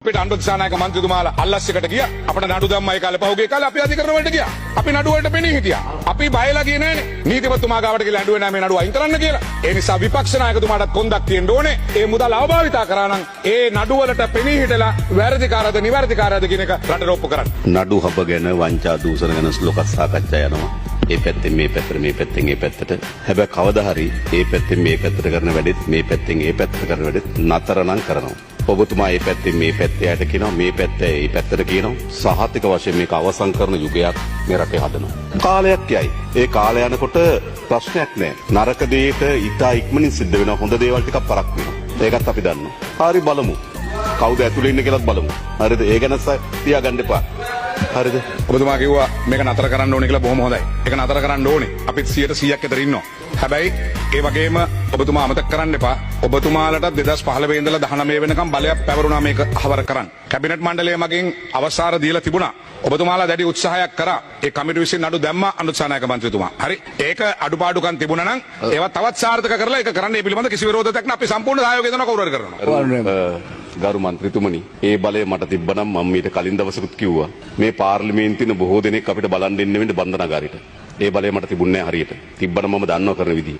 අපිට අනුරාධනායක මන්ත්‍රීතුමාලා අල්ලස්සකට ගියා. අපිට නඩු දැම්මයි කාලේ පහුගිය කාලේ අපි අධිකරණ වලට ගියා. අපි නඩු වලට පෙනී හිටියා. අපි බයලා ගියේ නෑනේ. නීතිපතිතුමා ගාවට ගිහලා නඩුවේ නෑ මේ නඩුව අයින් කරන්න කියලා. ඒ නිසා විපක්ෂ නායකතුමාටත් කොන්දක් තියෙන්න ඕනේ. ඒ මුදල් අවභාවිතා කරා නම් ඒ නඩු වලට පෙනී හිටලා වැරදිකාරද නිවැරදිකාරද කියන එක රටට ඔප්පු කරන්න. නඩු හබ ගැන වංචා දූෂණ ගැන ලෝක සාකච්ඡා යනවා. ඒ පැත්තෙන් මේ පැත්තට මේ පැත්තෙන් ඒ පැත්තට. හැබැයි කවදා හරි ඒ පැත්තෙන් මේ පැත්තට කරන වැඩෙත් මේ පැත්තෙන් ඒ පැත්තට කරන වැඩෙත් නතර නම් කරනවා. ඔබතුමා මේ පැත්තෙන් මේ පැත්තේ යට කියනවා මේ පැත්තේ මේ පැත්තට කියනවා සහතික වශයෙන් මේක අවසන් කරන යුගයක් මේ රටේ හදනවා. කාලයක් යයි. ඒ කාලය යනකොට ප්‍රශ්නයක් නැහැ. නරක දෙයට ඉතා ඉක්මනින් සිද්ධ වෙනවා. හොඳ දේවල් ටිකක් පරක් වෙනවා. ඒකත් අපි දන්නවා. හරි බලමු. කවුද ඇතුලේ ඉන්නේ කියලාත් බලමු. හරිද? ඒ ගැන තියාගන්න එපා. හරිද? ඔබතුමා කිව්වා මේක නතර කරන්න ඕනේ කියලා බොහොම හොඳයි. ඒක නතර කරන්න ඕනේ. අපිත් 100%ක් විතර ඉන්නවා. හැබැයි ඒ වගේම ඔබතුමා අමතක කරන්න එපා. ඔබතුමාලට 2015 ඉඳලා 19 වෙනකම් බලයක් පැවරුණා මේක අහවර කරන්න. කැබිනට් මණ්ඩලය මගින් අවසර දීලා තිබුණා. ඔබතුමාලා දැඩි උත්සාහයක් කරා. ඒ කමිටුව විසින් නඩු දැම්මා අනුරාධනායක මන්ත්‍රීතුමා. හරි. ඒක අඩුපාඩුකම් තිබුණා නම් ඒවා තවත් සාර්ථක කරලා ඒක කරන්න ඒ පිළිබඳ කිසි විරෝධයක් නැහැ. අපි සම්පූර්ණ සහයෝගය දෙනවා කවුරු හරි කරනවා. ගරු මන්ත්‍රීතුමනි, ඒ බලය මට තිබ්බනම් මම ඊට කලින් දවසකුත් කිව්වා. මේ පාර්ලිමේන්තුවේ බොහෝ දෙනෙක් අපිට බලන් දෙන්න වෙන්නේ බන්ධනාගාරයට. ඒ බලය මට තිබුණේ නැහැ හරියට. තිබ්බනම් මම දන්නව කරන විදිහ.